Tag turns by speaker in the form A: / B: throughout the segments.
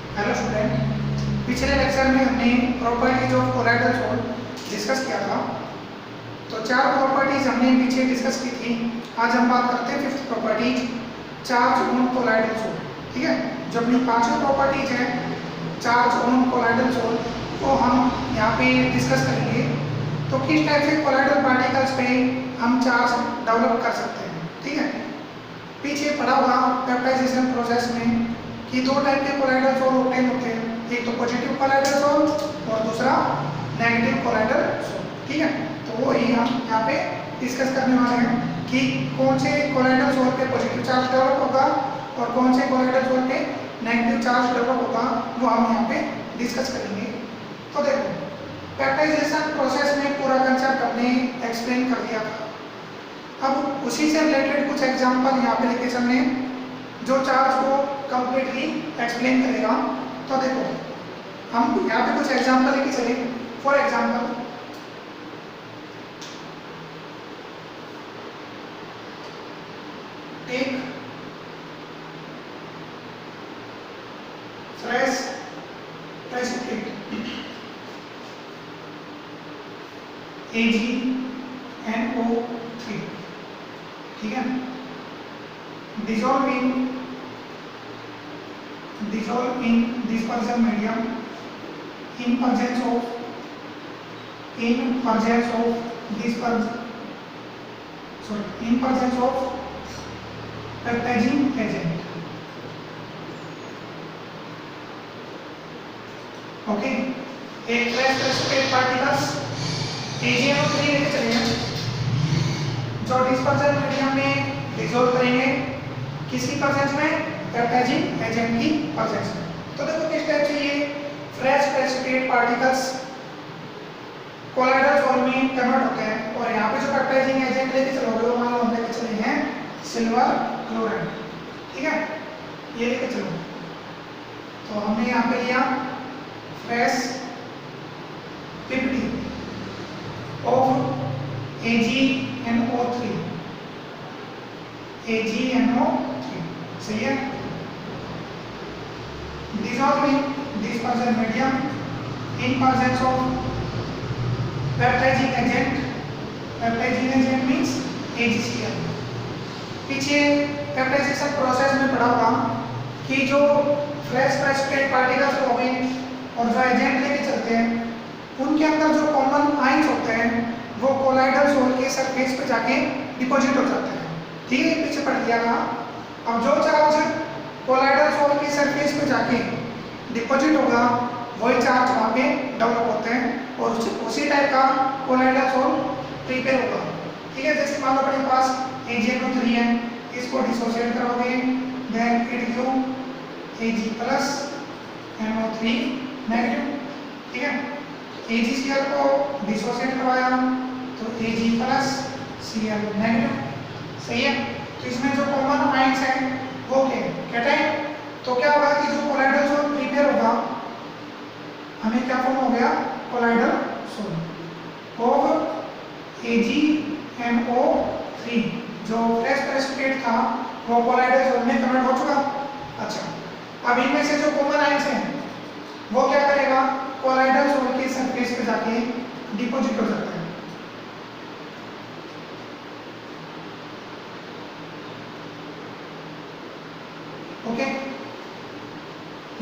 A: Hello student, पिछले lecture में हमने properties of colloidal sol discuss किया था। तो चार प्रॉपर्टीज हमने पीछे डिस्कस की थी। आज हम बात करते हैं fifth properties, charge on colloidal sol. ठीक है, जो अपनी पांचों प्रॉपर्टीज हैं चार्ज ऑन कोलाइडल सोल को हम यहाँ पे डिस्कस करेंगे। तो किस टाइप से कोलाइडल पार्टिकल्स पे हम चार्ज डेवलप कर सकते हैं। ठीक है, पीछे पढ़ा हुआ पेप्टाइजेशन प्रोसेस में कि दो टाइप के कोलाइडल सोल ऑब्टेन होते हैं, एक तो पॉजिटिव कोलाइडल सोल और दूसरा नेगेटिव कोलाइडल सोल। ठीक है, तो वो ही हम यहाँ पे डिस्कस करने वाले हैं कि कौन से कोलाइडल सोल पे पॉजिटिव चार्ज डेवलप होगा और कौन से कोलाइडल सोल पे नेगेटिव चार्ज डेवलप होगा, वो हम यहाँ पे डिस्कस करेंगे। तो देखो, पेप्टाइजेशन प्रोसेस में पूरा कंसेप्ट हमने एक्सप्लेन कर दिया था। अब उसी से रिलेटेड कुछ एग्जाम्पल यहाँ पे लेके चलने जो चार्ज को कंप्लीटली एक्सप्लेन करेगा। तो देखो, हम यहाँ पे कुछ एग्जाम्पल लेके चले। For example, take fresh precipitate AgNO3। ठीक है, dissolve in dispersion medium in presence of peptiding agent। Okay, एक फ्रेश प्रेसिपिटेट पार्टिकल्स AgNO3 लेके चलेंगे जो डिस्पर्जन मीडियम में डिसॉल्व करेंगे। किसकी प्रेजेंस में? पेप्टाइजिंग एजेंट की प्रेजेंस में। तो देखो किस टाइप से ये fresh precipitate particles colloidal sol में कन्वर्ट होते हैं। और यहाँ पे जो पेप्टाइजिंग एजेंट लेके चलोगे वो मान लो हम लेके चले हैं सिल्वर क्लोराइड। ठीक है, ये लेके चलो। तो हमने यहाँ पे लिया फ्रेश पिपिडी ऑफ AgNO3। सही है। dissolve in dispersion medium in presence of peptiding agent means AgCl। पीछे पेप्टाइजेशन प्रोसेस में पढ़ा होगा कि जो फ्रेश प्रेसिपिटेट पार्टिकल्स हो गए और जो एजेंट लेके चलते हैं उनके अंदर जो कॉमन आयंस होते हैं वो कोलाइडल सोल के सरफेस पे जाके डिपॉजिट हो जाते हैं। ठीक है, पीछे पढ़ दिया था। अब जो चार्ज कोलाइडल सोल के सरफेस पे जाके डिपॉजिट होगा वही चार्ज वहाँ पे डेवलप होते हैं और उसी टाइप का कोलाइडल सोल प्रिपेयर होगा। ठीक है, जैसे मान लो अपने पास AgNO3 है, इसको डिसोसिएट करोगे then it give Ag plus NO3 negative. ठीक है, AgCl को डिसोसिएट करवाया तो Ag प्लस Cl नेगेटिव। सही है, तो इसमें जो कॉमन आयंस है वो क्या कैटायन। तो क्या होगा कि जो कोलाइडल सोल प्रिपेयर होगा हमें क्या फॉर्म हो गया? Colloidal sol of AgNO3। जो फ्रेश प्रेसिपिटेट था वो कोलाइडल सोल में कन्वर्ट हो चुका। अच्छा, अब इनमें से जो कॉमन आयंस हैं वो क्या करेगा? कोलाइडल सोल के सरफेस पे जाके डिपॉजिट हो जाता है। ओके,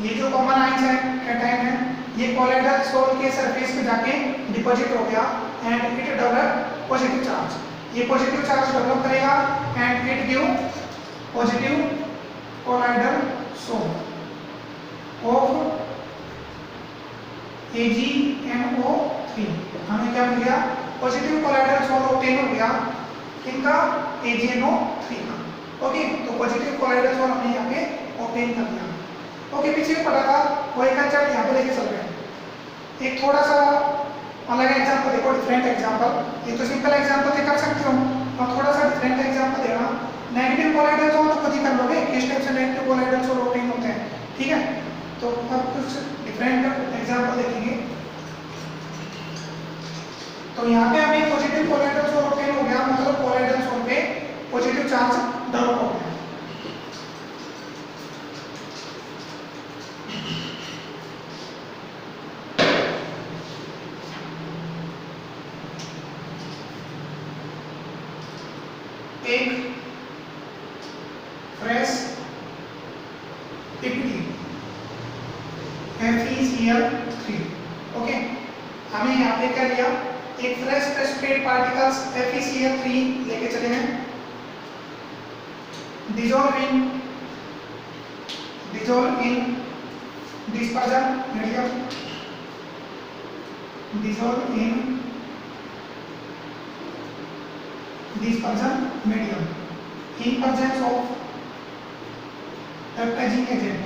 A: ये जो कॉमन आयंस है कैटायन है, ये कोलाइडल सोल के सरफेस पे जाके डिपॉजिट हो गया and it develop positive charge. ये पॉजिटिव चार्ज डेवलप करेगा and it give positive colloidal sol of AgNO3। हमें क्या मिल गया? पॉजिटिव कोलाइडल सोल ऑब्टेन हो गया किनका? AgNO3 का। ओके, तो पॉजिटिव कोलाइडल सोल हमने यहाँ पे ऑब्टेन कर लिया। ओके, पीछे पढ़ा था वही कंसेप्ट यहाँ पे लेके चल रहे हैं। एक थोड़ा सा अलग एग्जांपल देखो, डिफरेंट एग्जांपल। ये तो सिंपल एग्जांपल से कर सकते हो और थोड़ा सा डिफरेंट एग्जांपल देना। नेगेटिव कोलाइडल सोल तो खुद ही कर लोगे, किस टाइप से नेगेटिव कोलाइडल सोल ऑब्टेन होते हैं। ठीक है, तो अब कुछ डिफरेंट एग्जांपल देखेंगे। तो यहाँ पे हमें पॉजिटिव कोलाइडल सोल ऑब्टेन हो गया, मतलब कोलाइडल सोल पे पॉजिटिव चार्ज डेवलप हो गया। PPT FeCl3। ओके, हमें यहाँ पे क्या लिया, एक फ्रेश प्रेसिपिटेट पार्टिकल्स FeCl3 लेके चले हैं, dissolve in dispersion medium, dissolve in dispersion medium in presence of peptiding agent।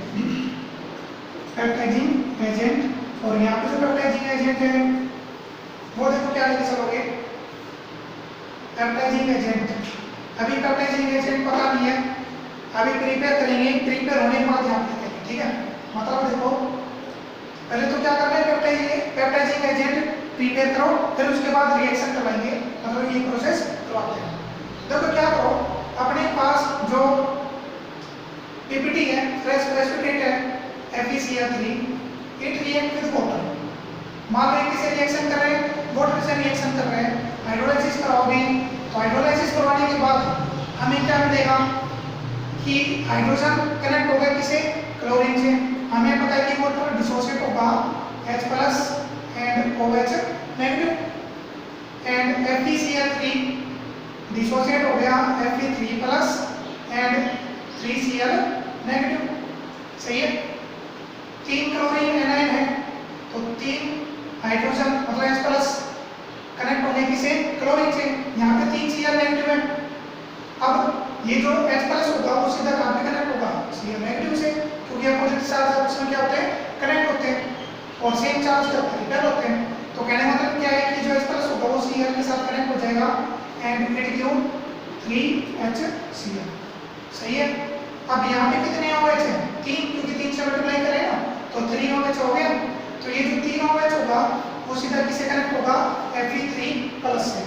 A: और यहाँ पे जो पेप्टाइजिंग एजेंट है वो देखो क्या लेके चलोगे, पेप्टाइजिंग एजेंट। अभी पेप्टाइजिंग एजेंट पता नहीं है, अभी प्रिपेयर करेंगे, प्रिपेयर होने के बाद यहाँ पे ठीक है। मतलब देखो पहले तो क्या करना है, पेप्टाइजिंग एजेंट प्रिपेयर करो, फिर उसके बाद रिएक्शन करवाएंगे, मतलब ये प्रोसेस करवाते हैं। देखो क्या करो, अपने पास जो पीपीटी है, फ्रेश प्रेसिपिटेट है FeCl3, it react with water. मान लो किसी रिएक्शन कर रहे हैं, वाटर से रिएक्शन कर रहे हैं, हाइड्रोलाइसिस कराओगे, तो हाइड्रोलाइसिस करवाने के बाद हमें क्या मिलेगा कि हाइड्रोजन कनेक्ट होगा किसे, क्लोरीन से। हमें पता है कि वाटर डिसोसिएट होगा H+ and OH negative, and FeCl3 dissociate हो गया Fe3+ एंड 3Cl नेगेटिव। सही है, 3 क्लोरीन एनाइन है, तो 3 हाइड्रोजन मतलब H+ कनेक्ट होंगे किसे, क्लोरीन से। यहाँ पे 3Cl नेगेटिव है। अब ये जो H+ होगा वो सीधा कहाँ पे कनेक्ट होगा, Cl नेगेटिव से, क्योंकि अपोजिट चार्ज आपस में क्या होते हैं, कनेक्ट होते हैं, और सेम चार्ज क्या होते हैं, रिपेल होते हैं। तो कहने का मतलब क्या है कि जो H+ होगा वो Cl के साथ कनेक्ट हो जाएगा एंड इट गिव 3HCl। सही है। अब यहाँ पे कितने OH हैं, 3, क्योंकि 3 से मल्टीप्लाई करें ना, तो 3 OH हो गया। तो ये जो 3 OH होगा वो सीधा किससे कनेक्ट होगा, Fe3+ से।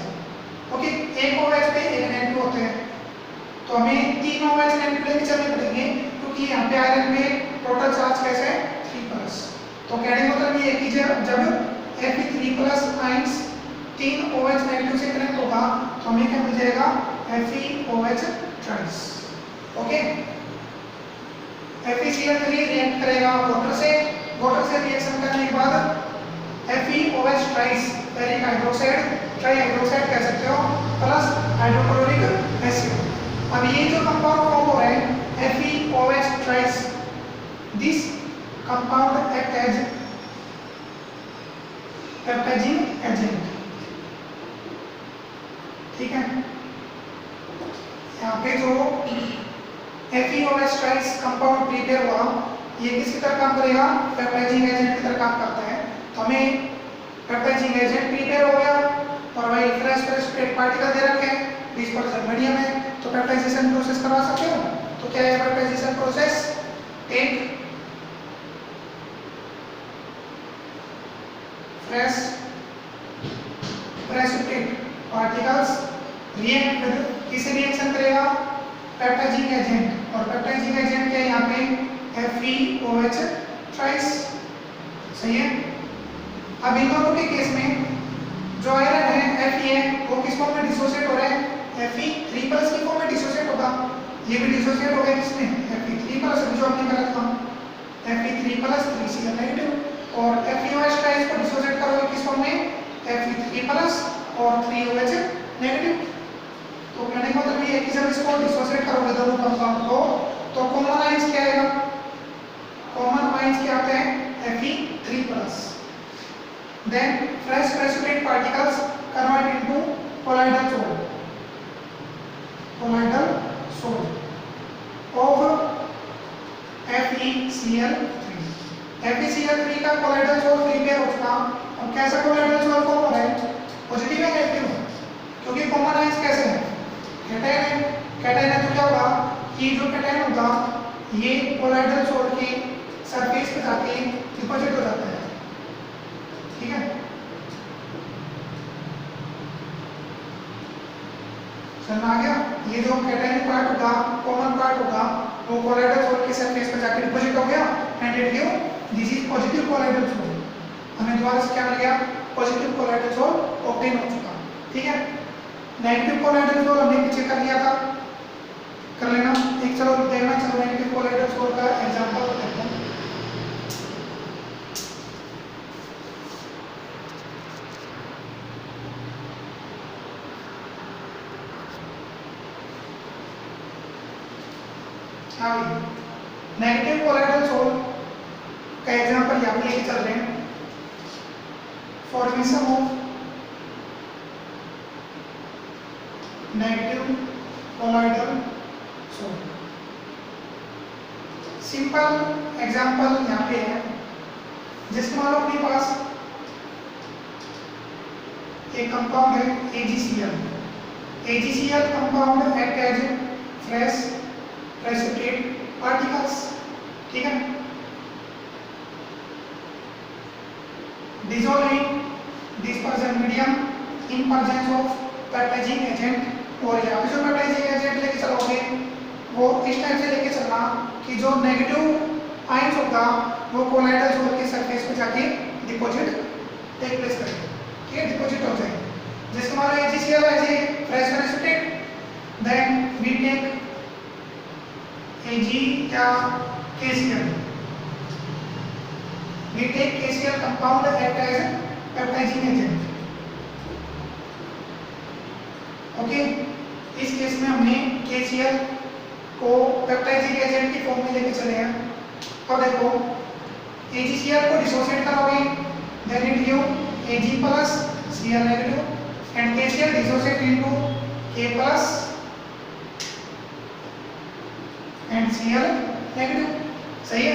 A: ओके, एक OH पे एक नेगेटिव होते हैं, तो हमें 3 OH नेगेटिव लेके चलने पड़ेंगे, क्योंकि यहाँ पे आयरन में टोटल चार्ज कैसे है, 3+। तो कहने का मतलब ये है कि जब Fe3+ आयंस 3 OH नेगेटिव से कनेक्ट होगा तो हमें क्या मिल जाएगा, FeOH-। ओके, FeCl3 रिएक्ट करेगा वाटर से, वाटर से रिएक्शन करने के बाद FeOH- फेरिक हाइड्रोक्साइड, ट्राईहाइड्रोक्साइड कह सकते हो, प्लस हाइड्रोक्लोरिक एसिड। अब ये जो कंपाउंड फॉर्म हो रहे हैं FeOH-, this compound act as peptizing agent. ठीक है, यहाँ पे जो FeOH- कंपाउंड प्रिपेयर हुआ, ये किसकी तरह काम करेगा, पेप्टाइजिंग एजेंट की तरह काम करता है। तो हमें पेप्टाइजिंग एजेंट प्रिपेयर हो गया, और वही फ्रेश प्रेसिपिटेट पार्टिकल दे रखे हैं, डिस्पर्सन मीडियम है, तो पेप्टाइजेशन प्रोसेस करवा सकते हो। तो क्या है peptization process, take fresh precipitate particles, react with, किसे रिएक्शन करेगा, पेप्टाइजिंग एजेंट। और पेप्टाइजिंग एजेंट क्या है यहाँ पे, FeOH-। सही है। अब इन दोनों के केस में जो आयरन है Fe है वो किस फॉर्म में डिसोसिएट हो रहा है, Fe3+ की फॉर्म में डिसोसिएट होगा। ये भी डिसोसिएट हो गया किसमें, Fe3+, जो हमने करा था Fe3+ 3Cl नेगेटिव। और FeOH- को डिसोसिएट करोगे किस फॉर्म में, Fe3+ और 3OH नेगेटिव। तो कहने का मतलब ये है कि जब इसको डिसोसिएट करोगे दोनों कंपाउंड को, तो कॉमन आयंस क्या आएगा, कॉमन आयंस क्या आते हैं, Fe3+। Then fresh precipitate particles convert into colloidal salt of FeCl3। FeCl3 का कोलाइडल सोल्ट प्रिपेयर हो चुका। अब कैसा कोलाइडल सोल्ट फॉर्म हो रहा है, पॉजिटिव है नेगेटिव है, क्योंकि कॉमन आयंस कैसे है, कैटायन है। कैटायन है तो क्या होगा कि जो कैटायन होगा ये कोलाइडल सोल्ट के सरफेस पे जाके डिपॉजिट हो जाता है। ठीक है, समझ आ गया। ये जो कैटायनिक पार्ट होगा, कॉमन पार्ट होगा, वो कोलाइडल सोल्ट के सरफेस पे जाके डिपॉजिट हो गया and it give this is positive colloidal salt. हमें दोबारा से क्या मिल गया, पॉजिटिव कोलाइडल सोल्ट ऑब्टेन हो चुका। ठीक है, नेगेटिव कोलाइडल सोल्ट हमने पीछे कर लिया था, कर लेना। एक चलो देखना, चलो नेगेटिव कोलाइडल सोल्ट का एग्जांपल हाँ भाई, नेगेटिव कोलाइडल सोल का एग्जांपल यहाँ पे लेके चल रहे हैं। Formation of negative colloidal sol, simple example यहाँ पे है। जिसके मान लो अपने पास एक कंपाउंड है AgCl। AgCl compound act as fresh precipitate particles, ठीक है, dissolving dispersion medium in presence of peptising agent. और यहाँ पे जो पैप्टाइजिंग एजेंट लेके चलोगे वो इस टाइप से लेके चलना कि जो नेगेटिव आयंस होगा वो कोलाइडल सोल के सरफेस पे जाके डिपॉजिट टेक प्लेस करेगा, ठीक है, डिपॉजिट हो जाएगा। जिसके मान लो AgCl as a fresh precipitate, then we take Ag या KCl, we take KCl compound act as a peptidizing agent, okay. इस केस में हमने KCl को पेप्टाइजिंग एजेंट की फॉर्म में लेके चले हैं। अब देखो AgCl को डिसोसिएट करोगे, then it give Ag plus Cl negative and KCl dissociate into K plus and Cl negative, सही है।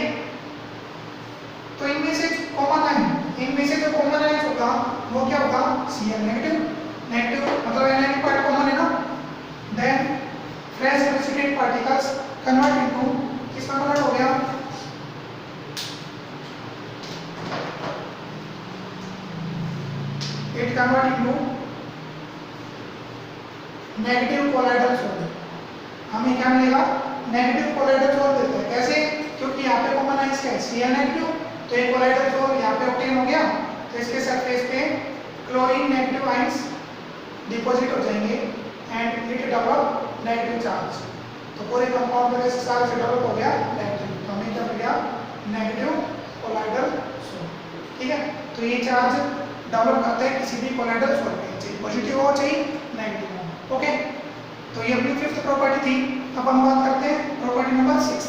A: तो इनमें से कॉमन आयन, इनमें से जो कॉमन आयन होगा वो क्या होगा, Cl नेगेटिव, नेगेटिव मतलब एनायनिक पार्ट कॉमन है ना। Then fresh precipitate particles convert into, किसमें कन्वर्ट हो गया, it convert into negative colloidal sol. हमें क्या मिलेगा, नेगेटिव कोलाइडल सोल देता है। कैसे, क्योंकि यहाँ पे कॉमन आयंस क्या है, Cl नेगेटिव, तो एक कोलाइडल सोल यहाँ पे ऑब्टेन हो गया, तो इसके सरफेस पे क्लोरीन नेगेटिव आयंस डिपॉजिट हो जाएंगे and it develop negative charge. तो पूरे कंपाउंड में इस चार्ज डेवलप हो गया नेगेटिव, तो हमें क्या मिल गया, नेगेटिव कोलाइडल सोल, ठीक है। तो ये चार्ज डेवलप करते हैं किसी भी कोलाइडल सोल पे, चाहे पॉजिटिव हो चाहे नेगेटिव हो, ओके। तो ये अपनी फिफ्थ प्रॉपर्टी थी। अब हम बात करते हैं प्रॉपर्टी नंबर 6।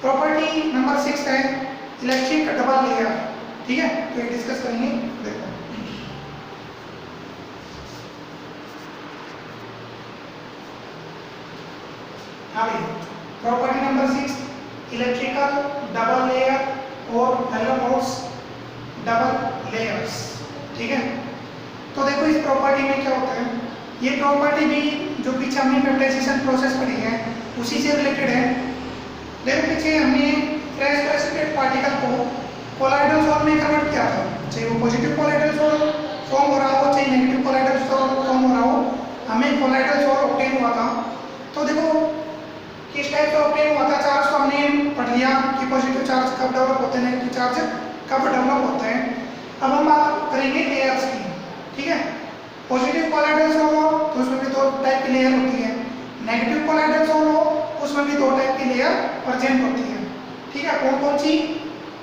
A: प्रॉपर्टी नंबर 6 है इलेक्ट्रिक डबल लेयर, ठीक है, तो ये डिस्कस करेंगे। देखो हाँ भाई, property number 6 electrical double layer और हेलोमोर्फ्स डबल लेयर्स, ठीक है। तो देखो इस प्रॉपर्टी में क्या होता है, ये प्रॉपर्टी भी जो पीछे हमने पेप्टाइजेशन प्रोसेस पढ़ी है उसी से रिलेटेड है। देखो पीछे हमने फ्रेश प्रेसिपिटेट पार्टिकल को कोलाइडल सोल में कन्वर्ट किया था, चाहे वो पॉजिटिव कोलाइडल सोल फॉर्म हो रहा हो चाहे नेगेटिव कोलाइडल सोल फॉर्म हो रहा हो, हमें कोलाइडल सोल ऑब्टेन हुआ था। तो देखो किस टाइप से ऑब्टेन हुआ था, चार्ज को हमने पढ़ लिया कि पॉजिटिव चार्ज कब डेवलप होते हैं, नेगेटिव चार्ज कब डेवलप होते हैं। अब हम बात करेंगे लेयर्स की, ठीक है। पॉजिटिव कोलाइडल सोल हो तो उसमें भी दो टाइप की लेयर होती है, नेगेटिव कोलाइडल सोल हो उसमें भी दो टाइप की लेयर प्रेजेंट होती है, ठीक है। कौन कौन सी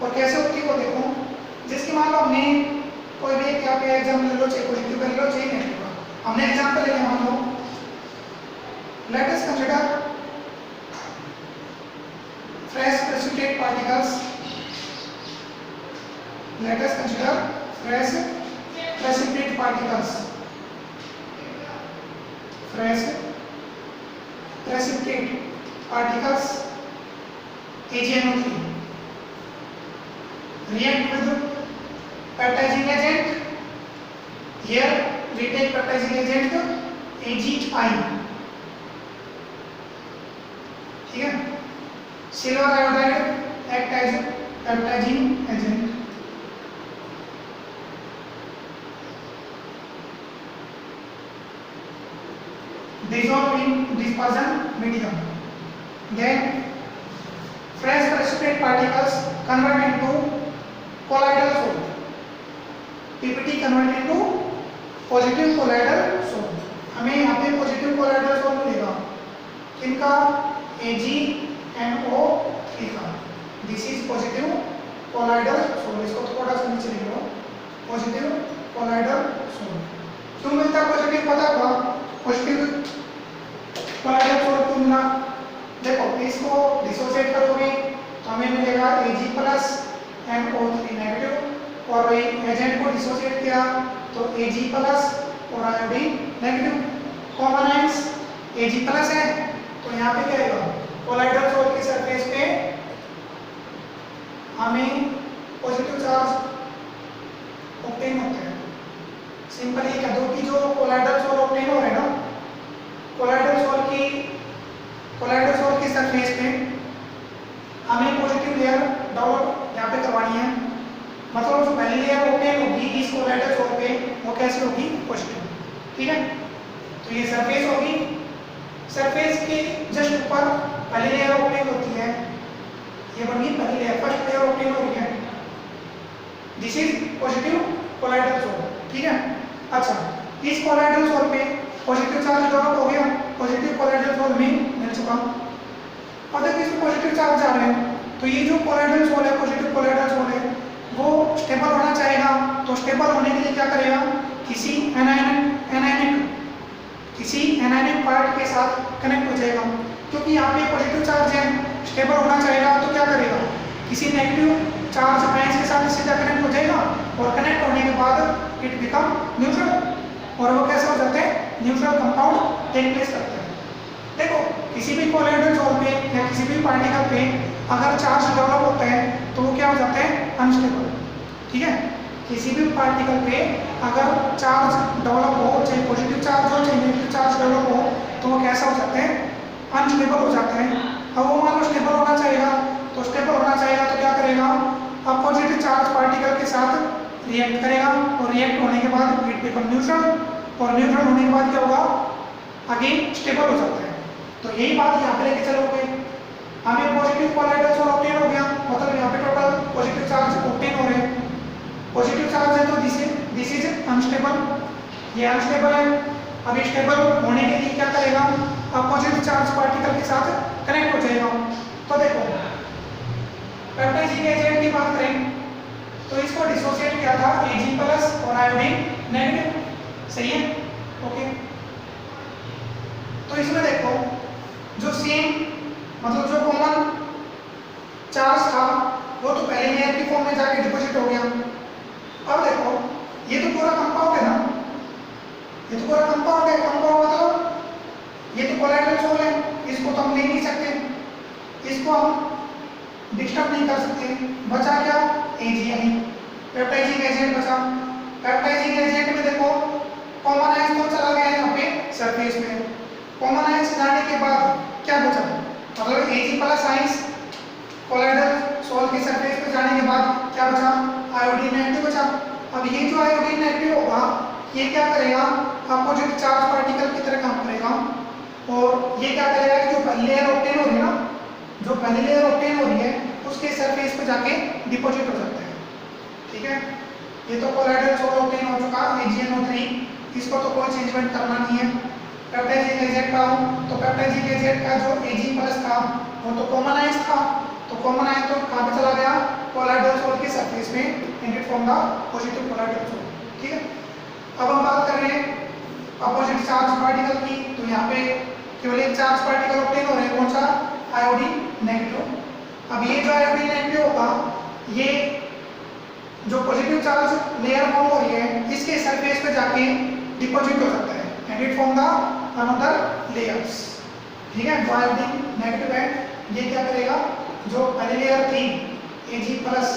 A: और कैसे होती है वो देखो। जिसकी मान लो हमने कोई भी एक यहाँ पे एग्जाम्पल ले लो, चाहे पॉजिटिव का ले लो चाहे नेगेटिव का, हमने एग्जाम्पल ले लिया, मान लो let us consider fresh precipitate particles, let us consider fresh precipitate particles, fresh precipitate particles AgNO3 react with peptidizing agent. Here we take peptidizing agent AgI, ठीक है। Silver iodide act as peptidizing agent, dissolve in dispersion medium. Then fresh precipitate particles convert into colloidal soul, PPT convert into positive colloidal soul। हमें यहाँ पे positive colloidal soul मिलेगा, किनका, AgNO3 का। This is positive colloidal sol, इसको थोड़ा सा नीचे लिख लो, पॉजिटिव कोलाइडल सोल। क्यों मिलता है पॉजिटिव, पता होगा पॉजिटिव कोलाइडल सोल क्यों मिला। देखो इसको एजेंट को डिसोसिएट किया तो Ag प्लस और iodine negative. Common ions Ag plus है तो यहाँ पे क्या आएगा, कोलाइडल सोल की सरफेस पे हमें पॉजिटिव चार्ज ऑब्टेन होते हैं। सिंपल ये कह दो कि जो कोलाइडल सोल ऑब्टेन हो रहे हैं ना, कोलाइडल सोल की सरफेस पे हमें पॉजिटिव लेयर डेवलप यहाँ पे करवानी है। मतलब जो पहली लेयर ऑब्टेन होगी इस कोलाइडल सोल पे वो कैसे होगी, पॉजिटिव। ठीक है, तो ये सरफेस होगी, सरफेस के जस्ट ऊपर पहली लेयर ऑब्टेन होती है, ये बनी पहली लेयर, फर्स्ट लेयर ऑब्टेन हो रही है, this is positive colloidal sol. ठीक है, अच्छा इस कोलाइडल सोल पे पॉजिटिव चार्ज डेवलप हो गया, पॉजिटिव कोलाइडल सोल में मिल चुका। अब देखिए इसमें पॉजिटिव चार्ज आ रहे हैं तो ये जो कोलाइडल सोल है, पॉजिटिव कोलाइडल सोल है, वो स्टेबल होना चाहेगा। तो स्टेबल होने के लिए क्या करेगा, किसी एनायनिक पार्ट के साथ कनेक्ट हो जाएगा। क्योंकि यहाँ पे पॉजिटिव चार्ज है, स्टेबल होना चाहेगा तो क्या करेगा, किसी नेगेटिव चार्ज आयंस के साथ सीधा कनेक्ट हो जाएगा और कनेक्ट होने के बाद इट बिकम न्यूट्रल, और वो कैसे हो जाते हैं, न्यूट्रल कंपाउंड टेक प्लेस करते हैं। देखो किसी भी कोलाइडल सोल पे या किसी भी पार्टिकल पे अगर चार्ज डेवलप होता है तो वो क्या हो जाते हैं, अनस्टेबल। ठीक है, किसी भी पार्टिकल पे अगर चार्ज डेवलप हो, चाहे पॉजिटिव चार्ज हो चाहे नेगेटिव चार्ज डेवलप हो, तो वो कैसा हो जाते हैं, अनस्टेबल हो जाते हैं। अब वो मान लो स्टेबल होना चाहेगा, तो स्टेबल होना चाहेगा तो क्या करेगा, अपोजिट चार्ज पार्टिकल के साथ रिएक्ट करेगा और रिएक्ट होने के बाद इट बिकम न्यूट्रल, और न्यूट्रल होने के बाद क्या होगा, अगेन स्टेबल हो जाता है। तो यही बात यहाँ पे लेके चलोगे, हमें पॉजिटिव कोलाइडल सोल ऑब्टेन हो गया, मतलब यहाँ पे टोटल पॉजिटिव चार्ज ऑब्टेन हो रहे हैं। पॉजिटिव चार्ज है तो दिस इज अनस्टेबल, ये अनस्टेबल है। अभी स्टेबल होने के लिए क्या करेगा, अपोजिट चार्ज पार्टिकल के साथ कनेक्ट हो जाएगा। तो देखो पेप्टाइजिंग एजेंट की बात करें तो इसको डिसोसिएट किया था Ag प्लस और आयोडीन नेगेटिव, सही है, ओके। तो इसमें देखो जो सेम मतलब जो कॉमन चार्ज था वो तो पहले लेयर की फॉर्म में जाके डिपॉजिट हो गया। अब देखो ये तो पूरा कंपाउंड है ना, ये तो पूरा कंपाउंड है, कंपाउंड मतलब ये तो कोलाइडल सोल है, इसको तो हम ले नहीं सकते, इसको हम डिस्टर्ब नहीं कर सकते। बचा क्या, Ag, पेप्टाइजिंग एजेंट बचा। पेप्टाइजिंग एजेंट में देखो कॉमन आयंस तो चला गया है यहाँ पे सरफेस में, कॉमन आयंस जाने के बाद क्या बचा, मतलब Ag plus ions colloidal sol की सरफेस पे जाने के बाद क्या बचा, आयोडीन नेगेटिव बचा। अब ये जो आयोडीन नेगेटिव होगा ये क्या करेगा, अपोजिट चार्ज पार्टिकल की तरह काम करेगा, और ये क्या करेगा कि जो पहली लेयर ऑब्टेन हो रही है ना, जो पहली लेयर ऑब्टेन हो रही है उसके सरफेस पे जाके डिपॉजिट हो जाता है। ठीक है, ये तो कोलाइडल सोल ऑब्टेन हो चुका AgNO3, इसको तो कोई चेंजमेंट करना नहीं है। पेप्टाइजिंग एजेंट का तो पेप्टाइजिंग एजेंट का जो Ag प्लस था वो तो कॉमन आयंस था, तो कॉमन आयंस तो कहाँ पे चला गया, कोलाइडल सोल के सरफेस में, and it form the positive colloidal sol. ठीक है, अब हम बात कर रहे हैं अपोजिट चार्ज पार्टिकल की, तो यहाँ पे केवल एक चार्ज पार्टिकल ऑब्टेन हो रहे हैं, कौन सा, आयोडीन नेगेटिव। अब ये जो आयोडीन नेगेटिव होगा ये जो पॉजिटिव चार्ज लेयर फॉर्म हो रही है इसके सरफेस पे जाके डिपॉजिट हो सकता है, and it form the another layers. ठीक है, जो आयोडीन नेगेटिव है ये क्या करेगा, जो पहली लेयर थी Ag प्लस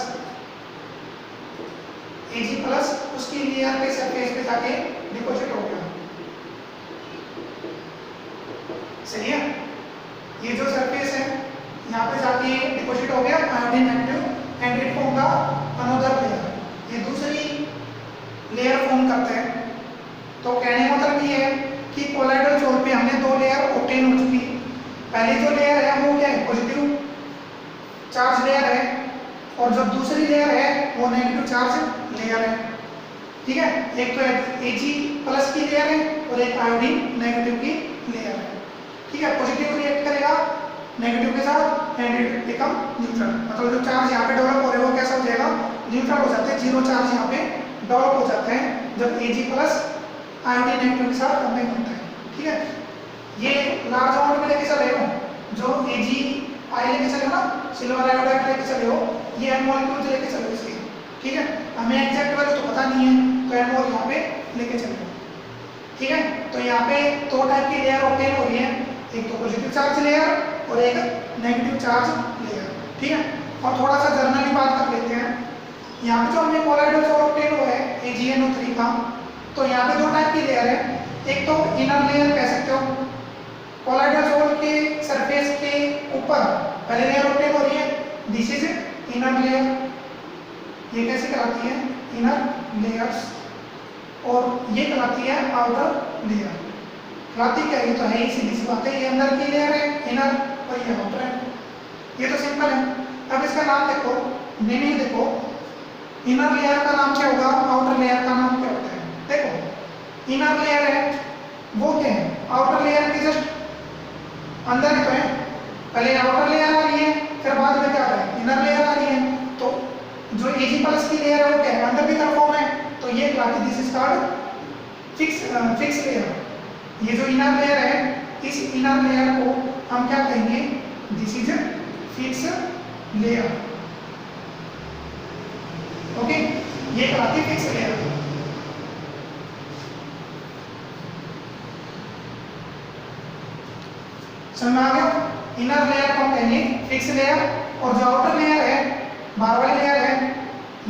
A: उसकी लेयर के सरफेस पे जाके डिपॉजिट हो गया, सही है। ये जो सरफेस है यहाँ पे जाके डिपॉजिट हो गया iodine negative, and it form the another layer, ये दूसरी लेयर फॉर्म करते हैं। तो कहने का मतलब ये है कि कोलाइडल सोल पे हमने दो लेयर ऑब्टेन हो चुकी। पहली जो लेयर है वो क्या है, पॉजिटिव चार्ज लेयर है, और जो दूसरी लेयर है वो नेगेटिव चार्ज लेयर है। ठीक है, एक तो Ag प्लस की लेयर है और एक आयोडीन नेगेटिव की लेयर है। ठीक है, पॉजिटिव रिएक्ट करेगा नेगेटिव के साथ एंड इट बिकम न्यूट्रल, मतलब जो चार्ज यहाँ पे डेवलप हो रहे हैं वो कैसा हो जाएगा, न्यूट्रल हो जाते हैं, जीरो चार्ज यहाँ पे डेवलप हो जाते हैं जब Ag प्लस आयोडीन नेगेटिव के साथ कंबाइन होता है। ठीक है, ये लार्ज अमाउंट में लेके चल रहे हो, जो Ag लेके चले हो ना, सिल्वर आयोडाइड लेके चले हो, ये N मॉलिक्यूल लेके चले हो इसके, ठीक है, हमें एग्जैक्ट वैल्यू तो पता नहीं है, तो एम और यहाँ पे लेके चलेंगे। ठीक है, तो यहाँ पे दो टाइप की लेयर ऑब्टेन हो रही है, एक तो पॉजिटिव चार्ज लेयर और एक नेगेटिव चार्ज लेयर। ठीक है, और थोड़ा सा जर्नली बात कर लेते हैं। यहाँ पे जो हमने कोलाइडल सोल ऑब्टेन हुआ है AgNO3 का, तो यहाँ पे दो टाइप की लेयर है। एक तो इनर लेयर कह सकते हो, कोलाइडल सोल के सरफेस के ऊपर पहले लेयर ऑब्टेन हो रही है, दिस इज इनर लेयर। ये कैसे कहलाती है? Inner layers. और ये कहलाती है आउटर लेयर। कहलाती क्या है? ये तो है ही, सीधी सी बात है, ये अंदर की लेयर है इनर और ये आउटर है। ये तो सिंपल है। अब इसका नाम देखो, मीनिंग देखो, इनर लेयर का नाम क्या होगा, आउटर लेयर का नाम क्या होता है? देखो इनर लेयर है वो क्या है, आउटर लेयर की जस्ट अंदर ही तो है। पहले आउटर लेयर आ रही है, फिर बाद में क्या आ रहा है, इनर लेयर आ रही है। तो जो Ag+ की लेयर है वो क्या है, अंदर की तरफ फॉर्म है, तो ये कहलाती, this is called fix layer. ये जो इनर लेयर है, इस इनर लेयर को हम क्या कहेंगे, this is fix layer. Okay, ये कहलाती फिक्स लेयर। समझ में आ गया? इनर लेयर को हम कहेंगे फिक्स लेयर, और जो आउटर लेयर है, बाहर वाली लेयर है,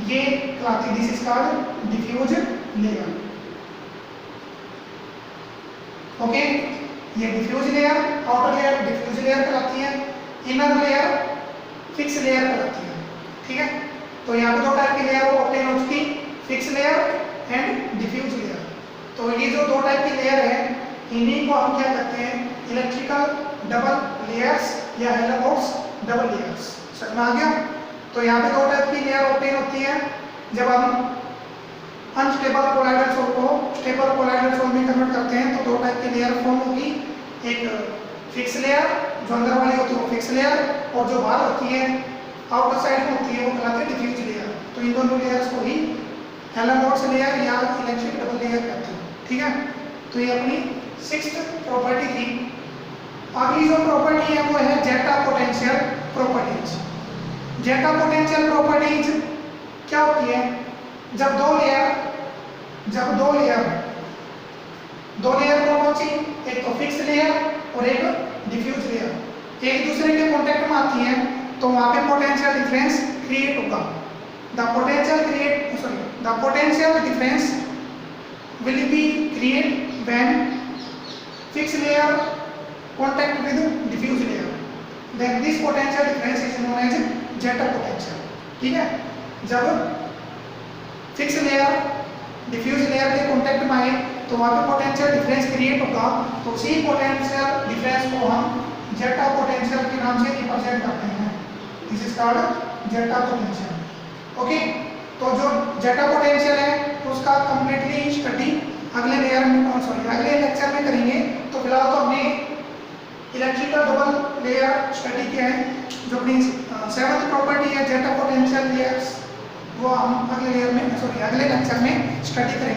A: ये कहलाती, this is called diffuse layer. Okay, ये diffuse layer, outer layer diffuse layer कहलाती है, इनर लेयर फिक्स लेयर कहलाती है। ठीक है, तो यहाँ पे दो टाइप की लेयर ऑब्टेन हो चुकी, fix layer and diffuse layer. तो ये जो दो टाइप की लेयर है, इन्हीं को हम क्या कहते हैं, इलेक्ट्रिकल डबल लेयर्स या हेलोबॉक्स डबल लेयर्स। समझ में आ गया? तो यहाँ पे दो टाइप की लेयर ऑब्टेन होती है। जब हम अनस्टेबल कोलाइडल सोल को स्टेबल कोलाइडल सोल में कन्वर्ट करते हैं, तो दो टाइप की लेयर फॉर्म होगी, एक फिक्स लेयर जो अंदर वाली होती है वो फिक्स लेयर, और जो बाहर होती है आउटर साइड में होती है वो कहलाती है डिफ्यूज लेयर। तो इन दोनों लेयर्स को ही हेलोबॉक्स लेयर या इलेक्ट्रिक डबल लेयर कहते हैं। ठीक है, तो ये अपनी 6th प्रॉपर्टी थी। अगली जो प्रॉपर्टी है वो है जेटा पोटेंशियल प्रॉपर्टीज। जेटा पोटेंशियल प्रॉपर्टीज क्या होती है, जब दो लेयर कौन सी, एक तो फिक्स लेयर और एक डिफ्यूज लेयर एक दूसरे के कांटेक्ट में आती है, तो वहां पे पोटेंशियल डिफरेंस क्रिएट होगा। The potential difference will be create when fix layer contact with diffuse layer, then this potential difference is known as zeta potential. ठीक है, जब फिक्स लेयर डिफ्यूज लेयर के कांटेक्ट में आए तो वहाँ पे पोटेंशियल डिफरेंस क्रिएट होगा, तो उसी पोटेंशियल डिफरेंस को हम जेटा पोटेंशियल के नाम से रिप्रेजेंट करते हैं। This is called zeta potential. Okay, तो जो जेटा पोटेंशियल है उसका कंप्लीटली स्टडी अगले लेक्चर में करेंगे। तो फिलहाल तो हमने इलेक्ट्रिकल डबल लेयर स्टडी किया है, जो अपनी 7th प्रॉपर्टी है जेटा पोटेंशियल लेयर्स, वो हम अगले लेक्चर में स्टडी करेंगे।